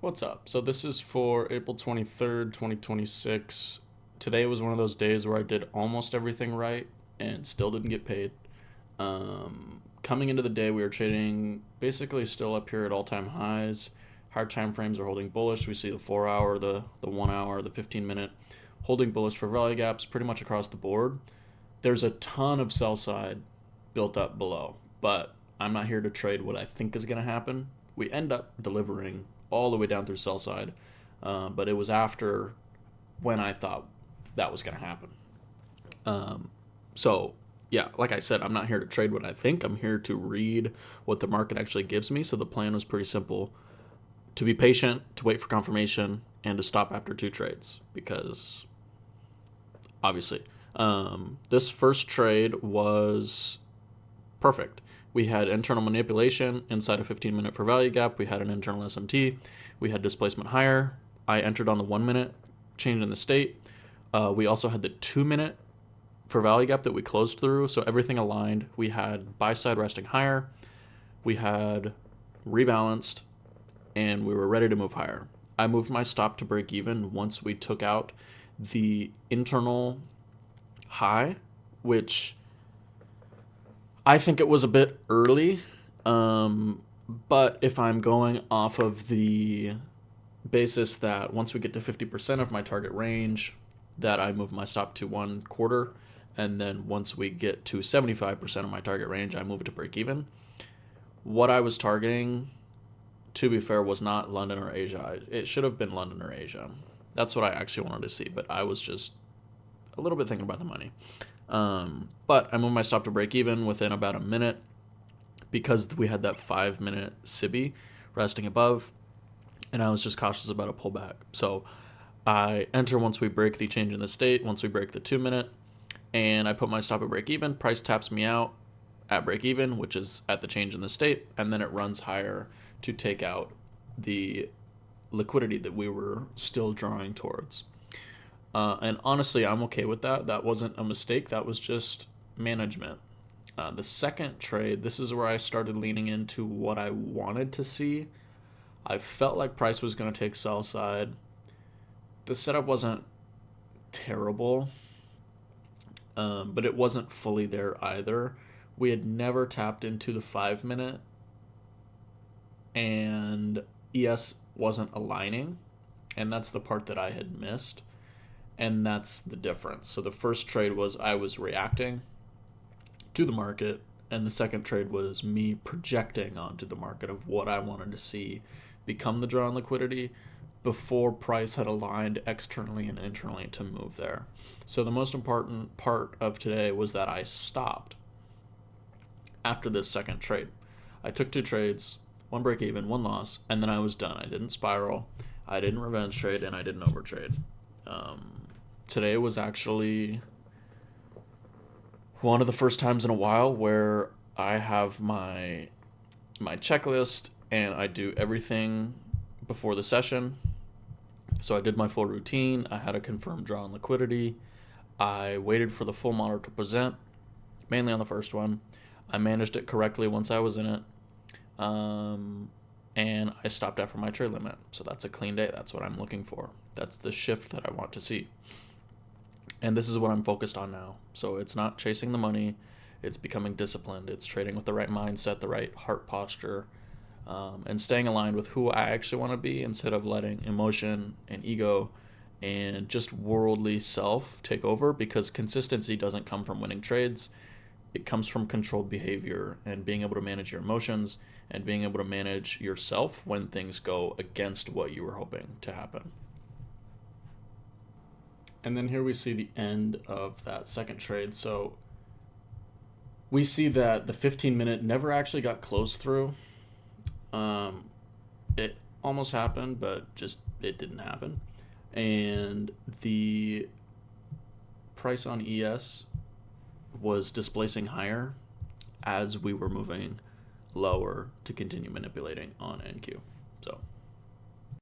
What's up? So this is for April 23rd, 2026. Today was one of those days where I did almost everything right and still didn't get paid. Coming into the day, we were trading basically still up here at all-time highs. Hard time frames are holding bullish. We see the 4-hour, the 1 hour, the 15-minute holding bullish for value gaps pretty much across the board. There's a ton of sell side built up below, but I'm not here to trade what I think is going to happen. We end up delivering all the way down through sell side, but it was after when I thought that was going to happen. So yeah, like I said, I'm not here to trade what I think. I'm here to read what the market actually gives me. So the plan was pretty simple: to be patient, to wait for confirmation, and to stop after 2 trades, because obviously this first trade was perfect. We had internal manipulation inside a 15-minute for value gap. We had an internal SMT. We had displacement higher. I entered on the 1-minute change in the state. We also had the 2-minute for value gap that we closed through, so everything aligned. We had buy side resting higher. We had rebalanced, and we were ready to move higher. I moved my stop to break even once we took out the internal high, which I think it was a bit early, but if I'm going off of the basis that once we get to 50% of my target range, that I move my stop to 1/4, and then once we get to 75% of my target range, I move it to break even. What I was targeting, to be fair, was not London or Asia. It should have been London or Asia. That's what I actually wanted to see, but I was just a little bit thinking about the money. But I moved my stop to break even within about a minute because we had that 5-minute SIBI resting above, and I was just cautious about a pullback. So I enter once we break the change in the state, once we break the 2-minute, and I put my stop at break even. Price taps me out at break even, which is at the change in the state, and then it runs higher to take out the liquidity that we were still drawing towards. And honestly, I'm okay with that. That wasn't a mistake. That was just management. The second trade, this is where I started leaning into what I wanted to see. I felt like price was going to take sell side. The setup wasn't terrible, but it wasn't fully there either. We had never tapped into the 5-minute, and ES wasn't aligning, and that's the part that I had missed. And that's the difference. So the first trade was I was reacting to the market, and the second trade was me projecting onto the market of what I wanted to see become the draw on liquidity before price had aligned externally and internally to move there. So the most important part of today was that I stopped after this second trade. I took 2 trades, 1 break even, 1 loss, and then I was done. I didn't spiral, I didn't revenge trade, and I didn't overtrade. Today was actually one of the first times in a while where I have my checklist and I do everything before the session. So I did my full routine. I had a confirmed draw on liquidity. I waited for the full model to present, mainly on the first one. I managed it correctly once I was in it. And I stopped after my trade limit. So that's a clean day. That's what I'm looking for. That's the shift that I want to see. And this is what I'm focused on now. So it's not chasing the money. It's becoming disciplined. It's trading with the right mindset, the right heart posture, and staying aligned with who I actually want to be instead of letting emotion and ego and just worldly self take over, because consistency doesn't come from winning trades. It comes from controlled behavior and being able to manage your emotions and being able to manage yourself when things go against what you were hoping to happen. And then here we see the end of that second trade. So we see that the 15-minute never actually got closed through. It almost happened, but just it didn't happen. And the price on ES was displacing higher as we were moving lower to continue manipulating on NQ.